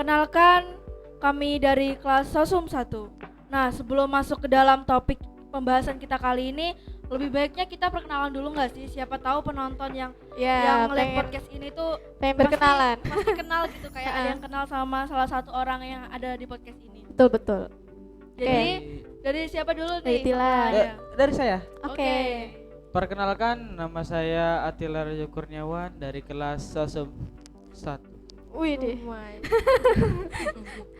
Perkenalkan, kami dari kelas Sosum 1. Nah, sebelum masuk ke dalam topik pembahasan kita kali ini, lebih baiknya kita perkenalan dulu nggak sih? Siapa tahu penonton yang ngeliat podcast ini tuh pengen berkenalan. pasti kenal gitu, kayak ada yang kenal sama salah satu orang yang ada di podcast ini. Betul. Jadi dari siapa dulu nih? Dari Tila. Dari saya. Oke. Perkenalkan, nama saya Atila Raja Kurniawan dari kelas Sosum 1. Wih deh.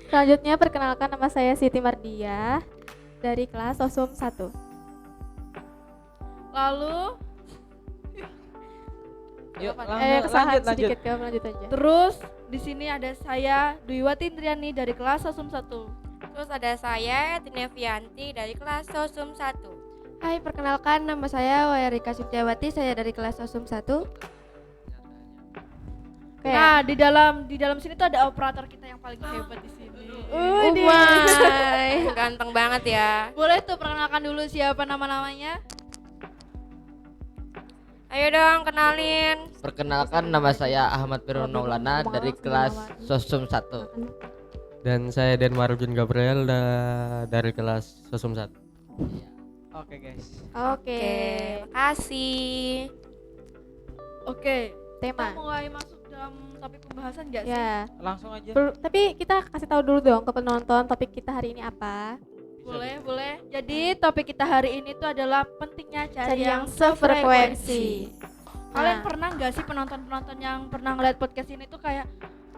Selanjutnya perkenalkan, nama saya Siti Mardia dari kelas Sosum 1. Lalu Yuk, Kesahan lanjut. sedikit, kamu lanjut aja. terus di sini ada saya Dwiwati Indriani dari kelas Sosum 1. Terus ada saya Tinevianti dari kelas Sosum 1. Hai, perkenalkan nama saya Wayarika Sukyawati, saya dari kelas Sosum 1. Nah, di dalam sini tuh ada operator kita yang paling hebat di sini. Ganteng banget ya. Boleh tuh perkenalkan dulu siapa nama-namanya? Ayo dong kenalin. Perkenalkan, nama saya Ahmad Firman Maulana dari kelas Sosum 1. Dan saya Denmarudin Gabriel dari kelas Sosum 1. Oke guys. Oke. Makasih. Oke, Tema. kita mulai masuk dalam topik pembahasan nggak sih? Ya. Langsung aja. Tapi kita kasih tahu dulu dong ke penonton topik kita hari ini apa. Boleh. Jadi topik kita hari ini tuh adalah pentingnya cari yang sefrekuensi. Kalian Nah. pernah nggak sih penonton yang pernah ngeliat podcast ini tuh kayak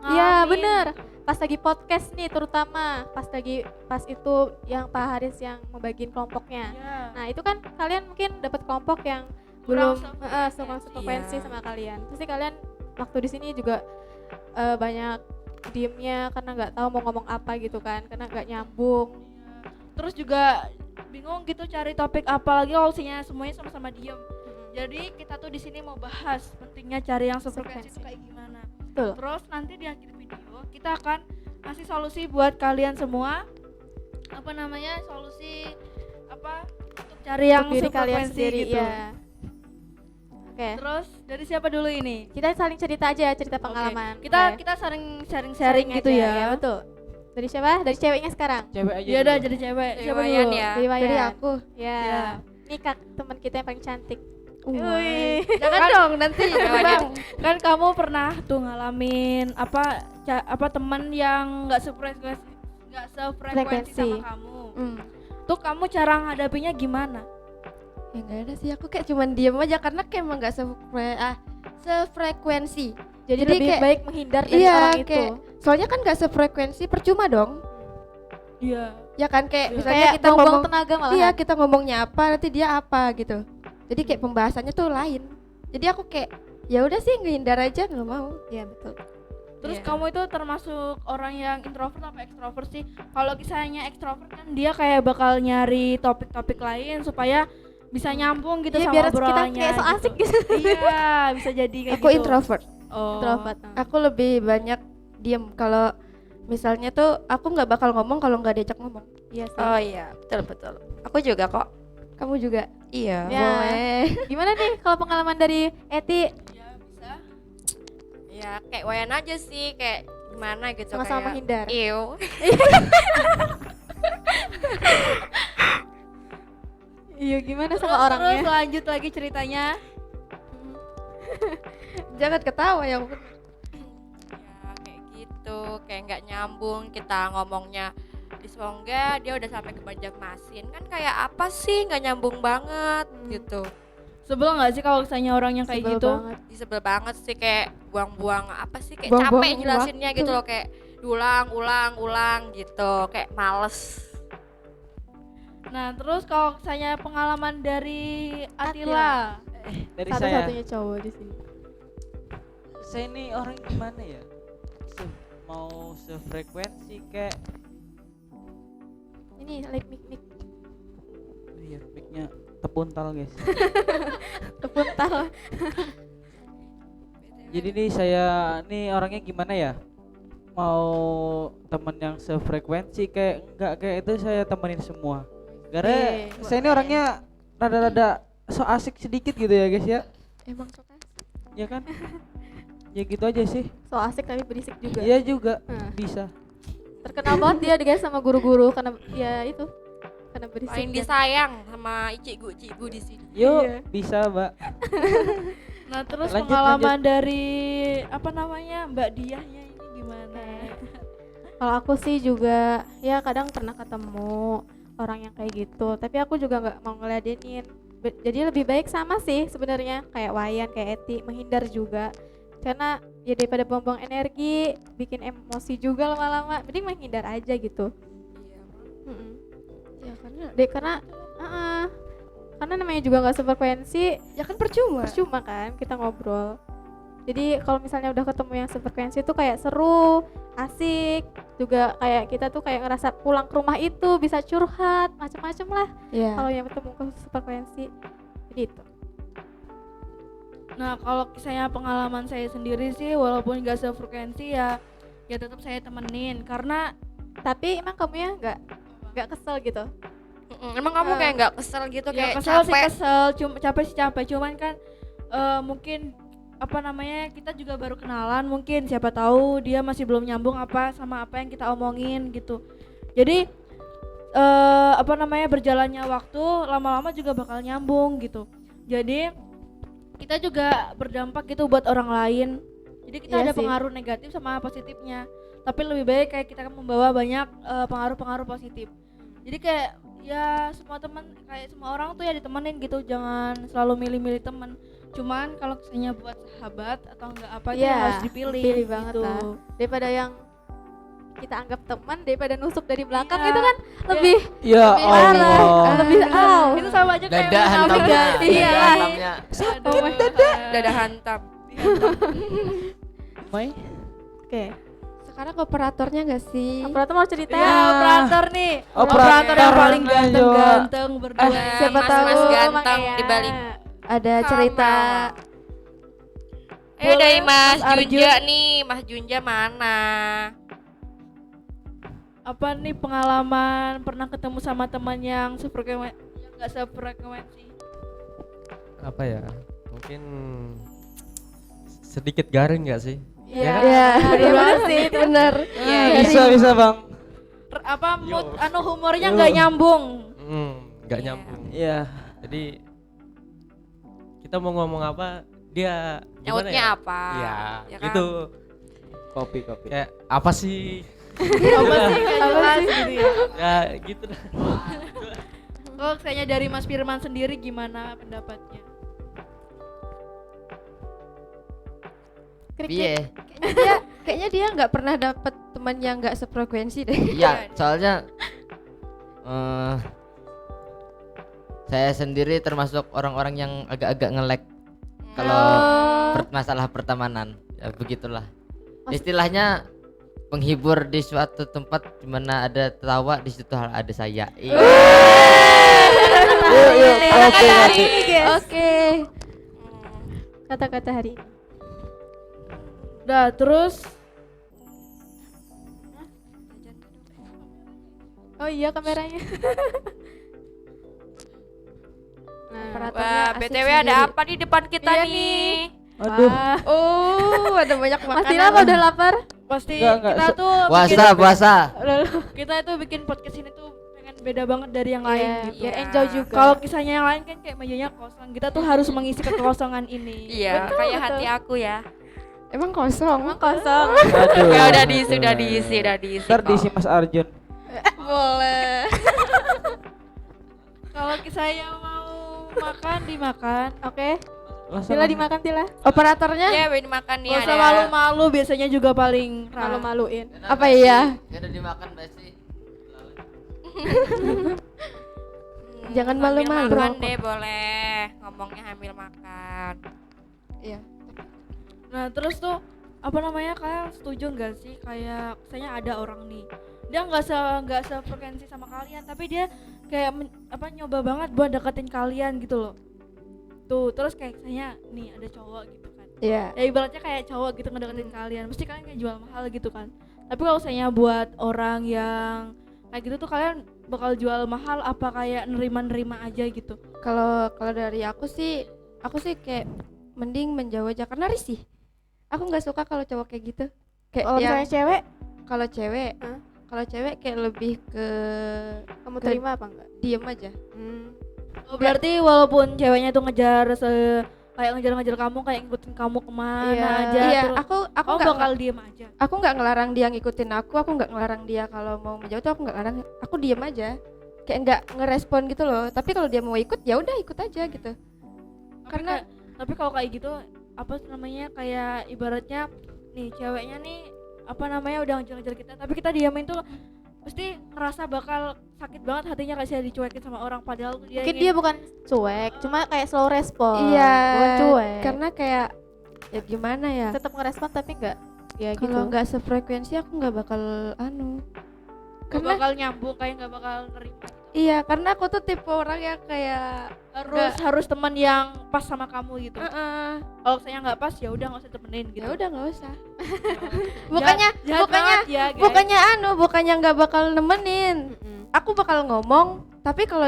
Iya ngalamin- bener. Pas lagi podcast nih, terutama pas itu yang Pak Haris yang membagiin kelompoknya. Iya. Nah itu kan kalian mungkin dapat kelompok yang Kurang belum sefrekuensi. sefrekuensi Iya. sama kalian. Pasti kalian waktu di sini juga banyak diemnya karena nggak tahu mau ngomong apa gitu kan, karena nggak nyambung. Terus juga bingung gitu cari topik apa lagi kalau semuanya sama-sama diem. Jadi kita tuh di sini mau bahas pentingnya cari yang sefrekuensi itu kayak gimana. Betul. Terus nanti di akhir video kita akan ngasih solusi buat kalian semua. Solusi untuk cari yang Untuk diri kalian sefrekuensi sendiri gitu. ya. Oke. Terus dari siapa dulu ini? Kita saling cerita aja, cerita Oke, pengalaman. Kita sering sharing gitu aja, ya. betul. Dari siapa? Dari ceweknya sekarang. Cewek aja. Ya udah dulu. jadi cewek. Dari Siapa Wayan dulu? ya. Dari Wayan. Dari aku. Ya. Ya. Ini kak teman kita yang paling cantik. Wih, jangan dong nanti Bang. Kan kamu pernah tuh ngalamin teman yang nggak sefrekuensi sama kamu. Tuh kamu cara ngadapinya gimana? Ya nggak ada sih, aku kayak cuman diem aja karena kayak emang nggak sefrekuensi. Jadi Jadi lebih kayak- baik menghindar dari Iya, orang itu. kayak soalnya kan nggak sefrekuensi percuma dong. Iya. Ya kan kayak Iya. misalnya Kayak kita buang-buang ngomong, tenaga malah. iya kita ngomongnya apa nanti dia apa gitu. Jadi kayak pembahasannya tuh lain. Jadi aku kayak ya udah sih ngehindar aja, nggak mau. Iya betul. Terus Iya. kamu itu termasuk orang yang introvert atau ekstrovert sih? Kalau misalnya ekstrovert kan dia kayak bakal nyari topik-topik lain supaya bisa nyambung gitu Iya, sama biar kita obrolannya. kayak so asik gitu. Iya, bisa jadi kayak Aku gitu. introvert. Oh. Introvert. Aku lebih banyak diem. Kalau misalnya tuh aku nggak bakal ngomong kalau nggak diajak ngomong. Iya sih. Oh iya, betul. Aku juga kok. Kamu juga? Iya. Ya. Boleh. Gimana nih kalau pengalaman dari Eti? Ya, bisa. Ya kayak Wayan aja sih, kayak gimana gitu Sama-sama kayak. menghindar. Iu. Iya gimana Terus sama orangnya? lanjut lagi ceritanya. Jangan ketawa yang Ya kayak gitu, kayak nggak nyambung kita ngomongnya. Semoga dia udah sampai ke Banjarmasin kan kayak apa sih, nggak nyambung banget gitu. Sebel nggak sih kalau misalnya orangnya kayak Sebel gitu? banget. Sebel banget sih, kayak buang-buang apa sih, kayak Buang-buang capek jelasinnya waktu. gitu loh, kayak ulang gitu, kayak males. Nah, terus kalau misalnya pengalaman dari Atila. Dari saya. Satu-satunya cowok di sini. Saya ini orang gimana ya? Mau sefrekuensi kayak Ini like mic iya, mic-nya tepuntal guys. kepuntal. Jadi nih saya nih orangnya gimana ya? Mau temen yang sefrekuensi kayak enggak kayak itu saya temenin semua. Karena saya ini orangnya rada-rada so asik sedikit gitu ya guys ya. emang suka. Ya kan? Ya gitu aja sih. So asik tapi berisik juga. Iya juga Nah. bisa. Terkenal banget dia guys sama guru-guru karena ya itu karena berisik. Paling dan- disayang sama cikgu di sini. Yuk Iya. bisa Mbak. Nah, terus Lanjut, pengalaman dari apa namanya Mbak Diahnya ini gimana? Kalau aku sih juga ya kadang pernah ketemu orang yang kayak gitu, tapi aku juga nggak mau ngeladenin. Jadi lebih baik sama sih sebenarnya kayak Wayan, kayak Eti, menghindar juga. Karena ya daripada buang-buang energi, bikin emosi juga lama-lama, mending menghindar aja gitu. Mm-mm. Ya karena Karena namanya juga nggak sefrekuensi, ya kan percuma. percuma kan kita ngobrol. Jadi kalau misalnya udah ketemu yang sefrekuensi itu kayak seru, asik, juga kayak kita tuh kayak ngerasa pulang ke rumah itu bisa curhat, macem-macem lah. Iya. Kalau yang ketemu ke sefrekuensi, gitu. Nah, kalau saya pengalaman saya sendiri sih walaupun gak sefrekuensi ya tetap saya temenin karena Tapi emang kamu ya nggak kesel gitu? Emang kamu kayak nggak kesel gitu ya kayak kesel sih capek? kesel, cuma capek sih capek, cuman kan mungkin apa namanya kita juga baru kenalan, mungkin siapa tahu dia masih belum nyambung apa sama apa yang kita omongin gitu. Jadi apa namanya berjalannya waktu lama-lama juga bakal nyambung gitu. Jadi kita juga berdampak gitu buat orang lain. Jadi kita Iya ada sih. pengaruh negatif sama positifnya. Tapi lebih baik kayak kita membawa banyak pengaruh-pengaruh positif. Jadi kayak ya semua teman kayak semua orang tuh ya ditemenin gitu, jangan selalu milih-milih teman. Cuman kalau misalnya buat sahabat atau enggak apa itu Iya, harus dipilih pilih banget gitu. lah. Daripada yang kita anggap teman, daripada nusuk dari belakang Iya. itu kan lebih Ya Allah. lebih Itu sama aja kayak Dada hantam munafik. ya. Iya. Dada hantamnya. Aduh, Dada hantam. Mai. Oke. Sekarang operatornya nggak sih? Operator mau cerita? Ya, operator nih. Operator Operator yang paling ayo. ganteng-ganteng berdua. Siapa Mas-mas tahu ganteng makanya. di balik. Ada cerita. Ayo dari Mas Mas Arjun. Junja nih, Mas Junja mana? Apa nih pengalaman pernah ketemu sama teman yang sefrekuensi yang enggak sefrekuensi? Apa ya? Mungkin sedikit garing nggak sih? Iya. Iya, Bener banget sih. bener. Iya, Bisa Bang. Apa mood Yo. humornya Yo. nggak nyambung. Nggak Iya. nyambung. Iya. Jadi kita mau ngomong apa, dia gimana nyautnya ya? apa? Iya, Ya kan? gitu. Kopi. Kayak apa sih? Apa sih nggak jelas gitu ya. Ya gitu dah. Kalau kayaknya dari Mas Firman sendiri gimana pendapatnya? Piye? Kayaknya dia nggak pernah dapet teman yang nggak sefrekuensi deh. Iya, soalnya saya sendiri termasuk orang-orang yang agak-agak nge-lag kalau masalah pertemanan. Ya begitulah. Istilahnya penghibur di suatu tempat di mana ada tawa, di situ ada saya. Iya. Yuk, kopi. Oke. Kata-kata hari ini. Udah terus Oh iya kameranya. Nah, Operatornya Wah, asik BTW sendiri. ada apa di depan kita Iya nih? Aduh. wah. Oh, ada banyak makanan. Mas Dila apa udah lapar? pasti Enggak, kita tuh Puasa. kita itu bikin podcast ini tuh pengen beda banget dari yang lain Iya, gitu. biar enjoy juga. Kalau kisahnya yang lain kan kayak mejanya kosong, kita tuh harus mengisi kekosongan ini. Iya, Betul, kayak betul. hati aku ya. Emang kosong. Emang kosong. Aduh. Ya udah diisi, udah diisi. Ntar kok. diisi Mas Arjun. Boleh. Kalau kisahnya mau makan dimakan. Oke. Langsung. Tila dimakan Tila. Operatornya Ya, boleh dimakan nih Gak usah ada. malu-malu, biasanya juga paling Malu-maluin. apa iya? Ya udah dimakan Besi. Jangan Hamil malu-malu. makan deh boleh. Ngomongnya hamil makan. Iya. Nah terus tuh apa namanya, kalian setuju nggak sih kayak misalnya ada orang nih dia nggak sefrekuensi sama kalian tapi dia kayak nyoba banget buat deketin kalian gitu loh tuh, terus kayak misalnya nih ada cowok gitu kan Iya. ya ibaratnya kayak cowok gitu ngedeketin kalian mesti kalian kayak jual mahal gitu kan, tapi kalau misalnya buat orang yang kayak gitu tuh kalian bakal jual mahal apa kayak nerima aja gitu? Kalau dari aku sih kayak mending menjauh aja karena risih. aku nggak suka kalau cowok kayak gitu. Kayak Kalau yang misalnya cewek, kalau cewek, Hah? kalau cewek kayak lebih ke kamu Ke- terima apa enggak? diem aja. Oh, berarti walaupun ceweknya tuh kayak ngejar-ngejar kamu, kayak ngikutin kamu kemana Iya. aja, Iya, terus aku kamu nggak bakal diem aja. aku nggak ngelarang dia ngikutin aku nggak ngelarang dia kalau mau menjauh tuh aku nggak larang, aku diem aja. Kayak nggak ngerespon gitu loh. Tapi kalau dia mau ikut ya udah ikut aja gitu. Karena Tapi kalau kayak gitu apa namanya, kayak ibaratnya nih ceweknya nih apa namanya udah ngejar-ngejar kita, tapi kita diamin tuh pasti ngerasa bakal sakit banget hatinya kayak saya dicuekin sama orang, padahal tuh dia Mungkin ingin dia bukan cuek, cuma kayak slow respon. iya, Bukan cuek. karena kayak ya gimana ya? Tetap ngerespon tapi enggak ya gitu. Kalau nggak sefrekuensi aku nggak bakal nggak karena bakal nyambung, kayak nggak bakal nerima. iya, karena aku tuh tipe orang yang kayak Harus teman yang pas sama kamu gitu. "Eh, Kalau saya nggak pas ya udah nggak usah temenin gitu. ya udah nggak usah. Jahat bukannya banget ya, guys. bukannya nggak bakal nemenin. Mm-mm. Aku bakal ngomong, tapi kalau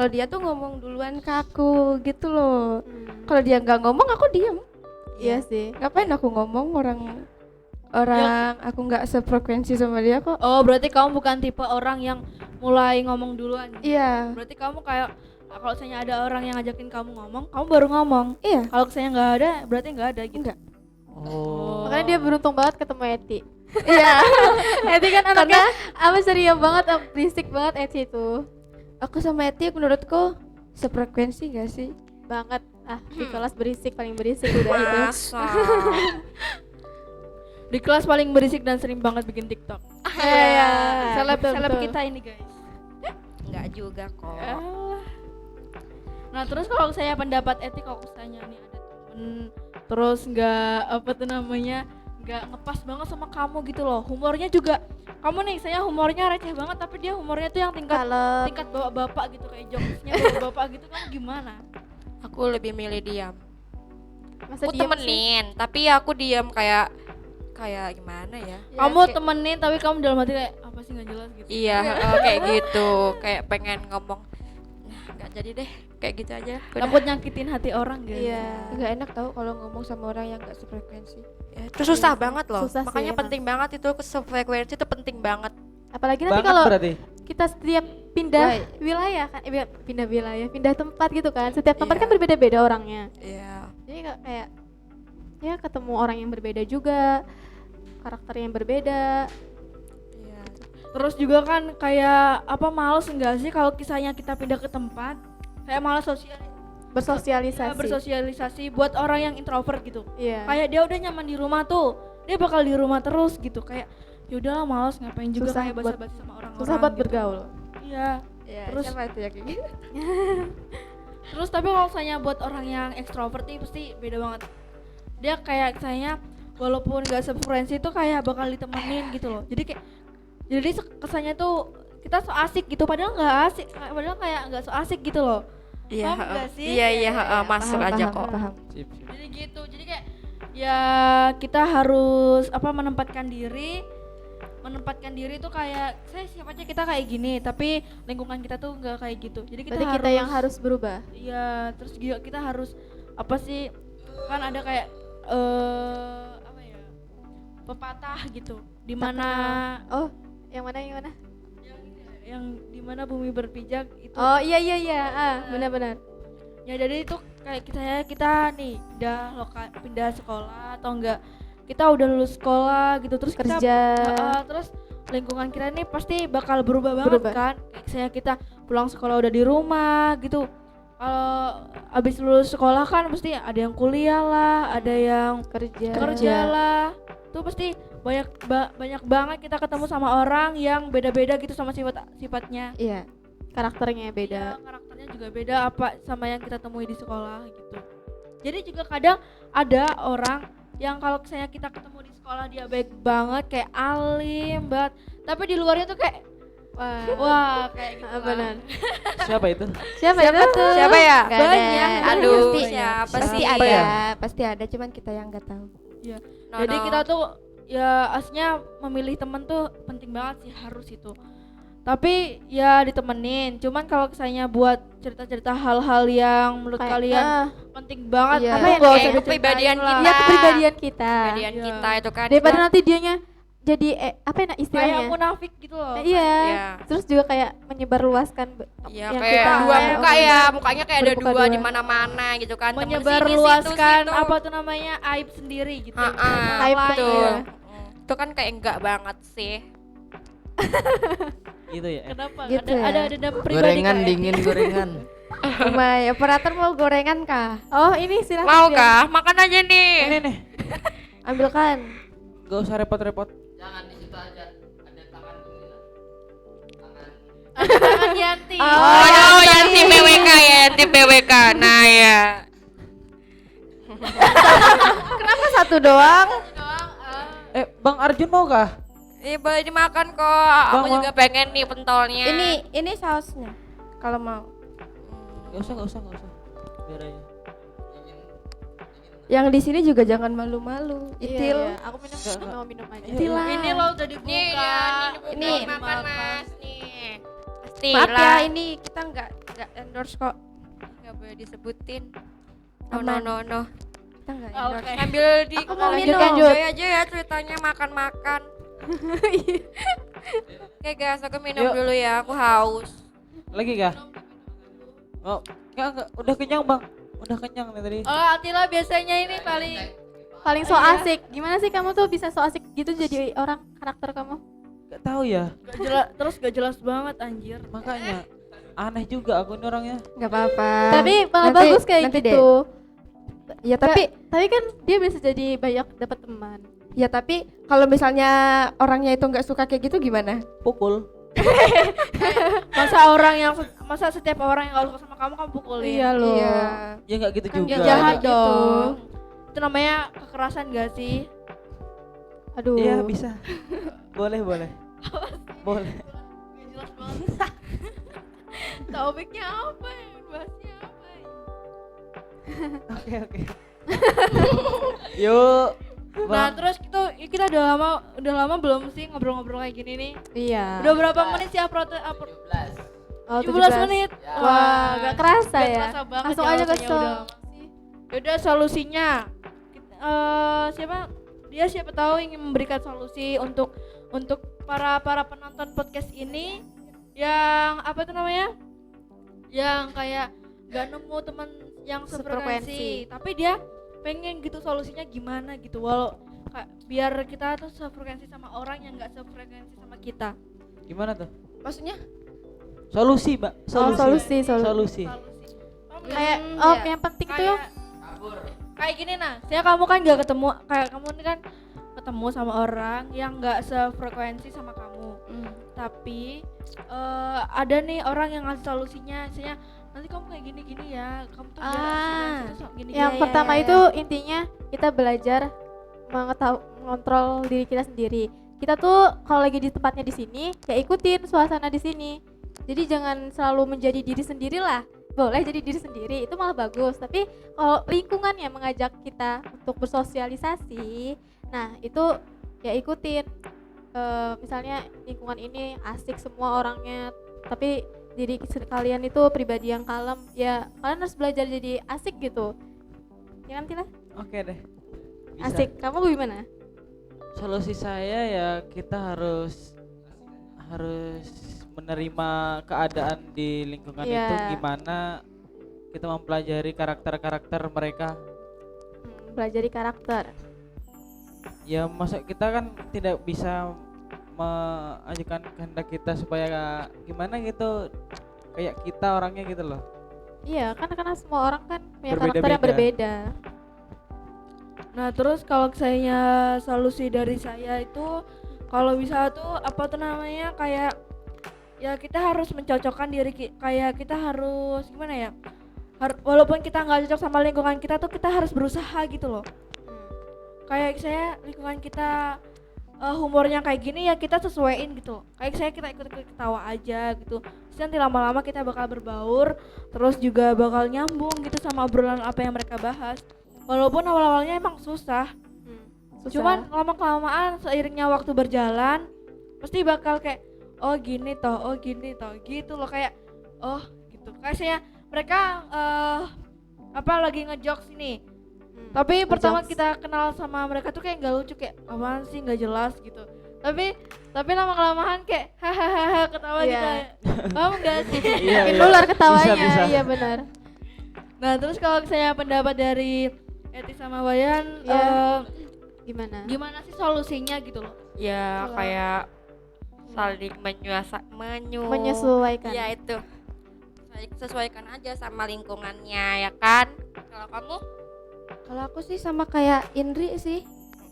dia tuh ngomong duluan ke aku gitu loh. Kalau dia nggak ngomong aku diem. Iya sih. Ngapain aku ngomong orang aku nggak sefrekuensi sama dia kok. Oh, berarti kamu bukan tipe orang yang mulai ngomong duluan. Iya, Berarti kamu kayak kalau misalnya ada orang yang ngajakin kamu ngomong, kamu baru ngomong. iya. Kalau misalnya nggak ada, berarti nggak ada gitu. Enggak. Oh. Makanya dia beruntung banget ketemu Eti. Iya. Eti kan anaknya apa ceria banget, berisik banget Eti itu. Aku sama Eti menurutku sefrekuensi gak sih? Banget. Di kelas berisik, paling berisik udah itu. Masa. Di kelas paling berisik dan sering banget bikin TikTok. Iya. Seleb kita ini, guys. Enggak juga kok. Nah, terus kalau saya pendapat etik, kalau misalnya nih ada temen terus nggak apa tuh namanya, nggak ngepas banget sama kamu gitu loh, humornya juga kamu nih, saya humornya receh banget tapi dia humornya tuh yang tingkat bapak-bapak gitu, kayak jokesnya bapak-bapak gitu, kan gimana? Aku lebih milih diam. Masa Aku diem sih? temenin, tapi aku diam kayak gimana ya? Kamu temenin tapi kamu dalam hati kayak apa sih, nggak jelas gitu. Iya, kayak gitu, kayak pengen ngomong. Nah, nggak jadi deh, kayak gitu aja. Udah. Takut nyakitin hati orang gitu. Iya. Nggak enak tahu kalau ngomong sama orang yang nggak sefrekuensi. Ya, itu susah banget loh. Susah sih Makanya emang. penting banget itu sefrekuensi itu penting banget. Apalagi nanti Banget kalau berarti. kita setiap pindah Woi. wilayah kan, pindah wilayah, pindah tempat gitu kan. Setiap tempat Iya. kan berbeda-beda orangnya. Iya. Jadi kayak ya ketemu orang yang berbeda juga, karakter yang berbeda. Iya. Terus juga kan kayak apa, males enggak sih kalau kisahnya kita pindah ke tempat, kayak malas Bersosialisasi. bersosialisasi buat orang yang introvert gitu. Iya. Kayak dia udah nyaman di rumah tuh, dia bakal di rumah terus gitu, kayak yaudahlah malas ngapain juga, Susah kayak buat- basa-basi sama orang-orang. Susah buat gitu. bergaul. Iya. Ya, Terus- siapa itu ya kayak gitu? Terus tapi kalau misalnya buat orang yang ekstrovert nih pasti beda banget. Dia kayak misalnya walaupun gak sefrekuensi tuh kayak bakal ditemenin gitu loh. Jadi kesannya tuh kita so asik gitu, padahal nggak asik, padahal kayak nggak so asik gitu loh. Iya, Paham nggak sih? iya, iya, masuk Paham, aja paham, kok. paham. Sip, sip. Jadi gitu, jadi kayak ya kita harus apa, menempatkan diri tuh kayak saya siapa aja kita kayak gini, tapi lingkungan kita tuh nggak kayak gitu. Jadi kita Berarti kita yang harus berubah. iya, terus juga kita harus apa sih, kan ada kayak apa ya, pepatah gitu, di mana Oh, yang mana yang mana? yang di mana bumi berpijak itu. Oh iya, benar-benar. Ya jadi itu kayak kita nih pindah sekolah atau enggak, kita udah lulus sekolah gitu, terus kita Kerja. terus lingkungan kita nih pasti bakal berubah banget kan. Kayak saya kita pulang sekolah udah di rumah gitu, kalau abis lulus sekolah kan pasti ada yang kuliah lah, ada yang kerja lah, tuh pasti banyak banget kita ketemu sama orang yang beda-beda gitu sama sifatnya. Iya. Karakternya beda. Iya, karakternya juga beda apa sama yang kita temui di sekolah gitu. Jadi juga kadang ada orang yang kalau misalnya kita ketemu di sekolah dia baik banget, kayak alim banget, tapi di luarnya tuh kayak wah kayak gitu lah. Benar. Siapa itu? Siapa itu? Siapa ya? Nggak ada. Banyak. Aduh, Pasti- siapa pasti sih? ada, pasti ada, cuman kita yang nggak tahu. No, Jadi no. kita tuh ya aslinya memilih temen tuh penting banget sih, harus itu. tapi ya ditemenin. Cuman kalau misalnya buat cerita-cerita hal-hal yang menurut Kayak, kalian penting banget, Iya. apa Apa yang yang nggak kayak usah kepribadian diceritain kita. lah. Ya kepribadian kita. Kepribadian Iya. kita itu kan Daripada juga- nanti dianya jadi apa ya Kayak istilahnya? munafik gitu loh. Iya. Iya. Terus juga kayak menyebarluaskan Iya, yang kayak kita dua kayak muka ya, mukanya kayak ada bermuka dua dua. di mana-mana gitu kan. Temen Menyebar sini, luaskan situ, apa tuh namanya aib sendiri gitu. Heeh, Aib Lain. betul. ya. Itu kan kayak enggak banget sih. Gitu ya. Kenapa? Gitu ya. Ada dendam pribadi Gorengan Kak, ya? dingin gorengan. Umay, operator mau gorengan kah? Oh, ini silahkan. Mau biar- kah? Makan aja nih. Ini nih, Ambilkan. gak usah repot-repot. Jangan di situ aja. Ada tangan ini lah. Tangan. Tangan Yanti. Oh, Yanti PWK ya, Yanti PWK. Nah ya. Kenapa satu doang? Bang Arjun mau kah? Ini boleh dimakan kok. Aku Bang, juga pengen nih pentolnya. Ini sausnya. Kalau mau. Gak usah, gak usah, gak usah. Biar aja. Yang di sini juga jangan malu-malu. Iya, Itil. iya. Aku mau minum aja. Itilah. Ini lo udah dibuka. Nih, ya, Ini. makan Mas nih. Pasti Maaf ya, lah. ini kita nggak endorse kok. Nggak boleh disebutin. No, Aman. no. Kita nggak Oke. endorse. Sambil di Aku mau lanjut, minum. lanjut aja ya ceritanya makan-makan. Oke guys, aku minum Yuk. dulu ya, aku haus. Lagi kah? Oh, enggak, udah kenyang bang. Udah kenyang nih tadi. Oh, Atila biasanya ini paling Paling so asik. Gimana sih kamu tuh bisa so asik gitu jadi orang karakter kamu? Gak tahu ya, gak jelas, terus gak jelas banget anjir. makanya aneh juga aku ini orangnya. Nggak apa-apa. Tapi malah Nanti- bagus kayak nanti gitu. Ya Tapi kan dia bisa jadi banyak dapat teman. tapi kalau misalnya orangnya itu nggak suka kayak gitu gimana? Pukul. Masa setiap orang yang gak suka sama kamu pukulin. Iya loh. Iya. Ya nggak gitu Kan juga. Ya jahat Gitu. dong. Itu namanya kekerasan gak sih? Aduh. Iya bisa. Boleh, boleh. Boleh. Gak jelas banget. Topiknya apa ya? Bahasnya apa ya? Oke, oke. Yuk. Nah Bang. terus kita udah lama belum sih ngobrol-ngobrol kayak gini nih? Iya. Udah berapa menit sih upload? 17 17 menit. Wah, gak kerasa Gak ya. terasa banget Langsung ya aja ke waktunya udah lama sih. Yaudah solusinya. Siapa tahu ingin memberikan solusi untuk para penonton podcast ini yang apa itu namanya? Yang kayak gak nemu teman yang sefrekuensi, tapi dia pengen gitu solusinya gimana gitu biar kita tuh sefrekuensi sama orang yang gak sefrekuensi sama kita. Gimana tuh? Maksudnya? Solusi, Mbak. solusi. Solusi. Kayak ya. yang penting tuh Kayak gini nah, saya kamu kan gak ketemu, kayak kamu ini kan ketemu sama orang yang gak sefrekuensi sama kamu, tapi ada nih orang yang ngasih solusinya, misalnya nanti kamu kayak gini ya, kamu tuh biar frekuensi tuh gini. yang Iya, pertama iya. itu intinya kita belajar mengontrol diri kita sendiri. Kita tuh kalau lagi di tempatnya di sini, ya ikutin suasana di sini. Jadi jangan selalu menjadi diri sendiri lah. Boleh jadi diri sendiri, itu malah bagus. Tapi kalau lingkungan yang mengajak kita untuk bersosialisasi, nah itu ya ikutin. Misalnya lingkungan ini asik semua orangnya, tapi diri kalian itu pribadi yang kalem, ya kalian harus belajar jadi asik gitu. Ya kan Tila? Oke deh. Bisa. Asik. Kamu gimana? Solusi saya ya kita harus menerima keadaan di lingkungan Iya. itu, gimana kita mempelajari karakter-karakter mereka. Pelajari karakter. Ya masa kita kan tidak bisa mengajukan kehendak kita supaya gimana gitu kayak kita orangnya gitu loh. Iya, karena semua orang kan punya karakter yang Berbeda-beda. berbeda. Nah terus kalau saya solusi dari saya itu kalau bisa tuh apa tuh namanya kayak ya kita harus mencocokkan diri kayak kita harus gimana ya, walaupun kita nggak cocok sama lingkungan kita tuh kita harus berusaha gitu loh. Kayak saya lingkungan kita humornya kayak gini ya kita sesuaiin gitu. Kayak saya kita ikut ketawa aja gitu. Terus nanti lama-lama kita bakal berbaur, terus juga bakal nyambung gitu sama obrolan apa yang mereka bahas. Walaupun awal-awalnya emang susah. Susah. Cuman lama-kelamaan seiringnya waktu berjalan pasti bakal kayak oh gini toh gitu loh, kayak oh gitu kayaknya mereka apa lagi ngejokes ini. Tapi pertama kita kenal sama mereka tuh kayak nggak lucu, kayak apaan sih, nggak jelas gitu. Tapi lama kelamaan kayak hahaha ketawa Iya. gitu. Kamu nggak sih? Iya, Makin iya. nular ketawanya. Bisa. Iya benar. Nah terus kalau saya pendapat dari Eti sama Wayan, Iya. Gimana? gimana sih solusinya gitu loh? Ya Kalau- kayak saling Menyesuaikan. Ya itu. Sesuaikan aja sama lingkungannya ya kan. Kalau kamu? Kalau aku sih sama kayak Indri sih,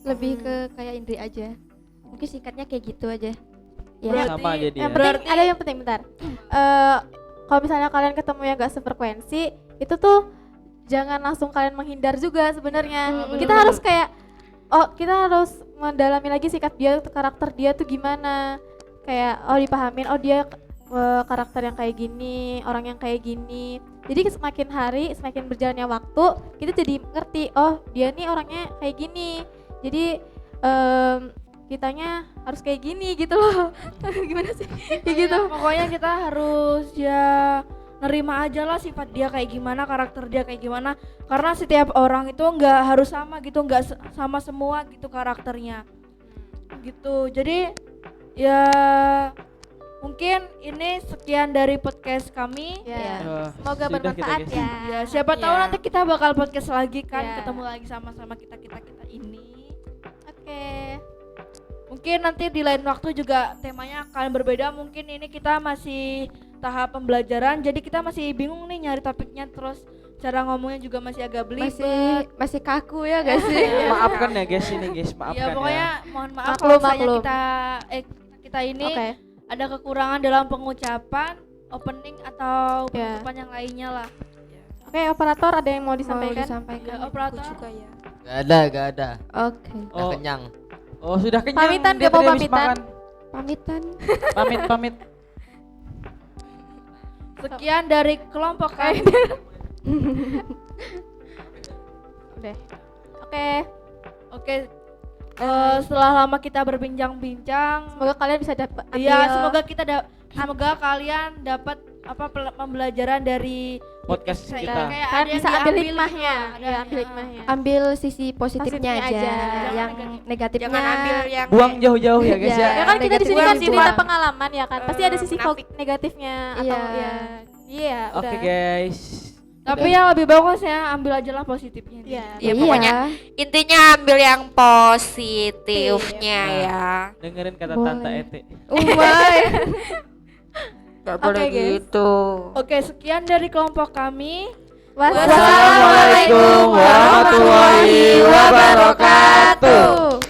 lebih ke kayak Indri aja. Mungkin singkatnya kayak gitu aja. Ya. Sama aja dia. Yang Berarti- penting ada yang penting bentar. Kalau misalnya kalian ketemu yang gak sefrekuensi, itu tuh jangan langsung kalian menghindar juga sebenarnya. Kita harus kayak kita harus mendalami lagi sikap dia, karakter dia tuh gimana. Kayak dipahamin, dia karakter yang kayak gini, orang yang kayak gini. Jadi semakin hari, semakin berjalannya waktu, kita jadi ngerti, oh dia nih orangnya kayak gini. Jadi kitanya harus kayak gini gitu loh. Gimana sih? Kayak gitu. Pokoknya kita harus ya nerima aja lah sifat dia kayak gimana, karakter dia kayak gimana, karena setiap orang itu nggak harus sama gitu, nggak sama semua gitu karakternya gitu. Jadi ya mungkin ini sekian dari podcast kami. Ya. Wah, Semoga sudah bermanfaat kita, guys. ya. Ya siapa tahu Ya. nanti kita bakal podcast lagi kan, Ya. ketemu lagi sama-sama kita ini. Oke. Mungkin nanti di lain waktu juga temanya akan berbeda. Mungkin ini kita masih tahap pembelajaran, jadi kita masih bingung nih nyari topiknya, terus cara ngomongnya juga masih agak belibet. Masih kaku ya guys sih. Maafkan ya guys ini guys, maafkan Iya ya. pokoknya mohon maaf Maklum, kalau misalnya maklum. kita ini Oke. ada kekurangan dalam pengucapan, opening atau Ya. penutupan yang lainnya lah. Oke, operator ada yang mau Mau disampaikan? disampaikan. Ya, operator. Aku juga ya. Gak ada. Oke. Udah Oh, kenyang. oh sudah kenyang. Pamitan, dia gak mau tadi habis pamitan? makan. Pamitan. Pamit. Sekian dari kelompok kami. Udah. Oke. Oke. Setelah lama kita berbincang-bincang, Semoga kalian bisa dapat iya semoga kalian dapat pembelajaran dari Podcast saya- kita. kayak kalian ada yang bisa ambil diambil hikmahnya. gitu, ada Ya, yang- ambil hikmahnya. Ambil sisi positifnya Positifnya aja. aja. Yang negatifnya. Jangan ambil yang Buang jauh-jauh ya guys Iya. ya. Ya kan kita di sini Negatifnya kan dibuang. cerita pengalaman ya kan. Pasti ada sisi munafik. negatifnya atau Iya. ya. Iya, Oke udah. guys. Tapi yang lebih bagus ya ambil aja lah positifnya. Iya. Ya pokoknya intinya ambil yang positifnya ya. Dengerin kata Boleh. Tante Ete. Umay. Gak Oke, boleh guys. gitu. Oke, sekian dari kelompok kami. Wassalamualaikum Wassalamualaikum warahmatullahi wabarakatuh.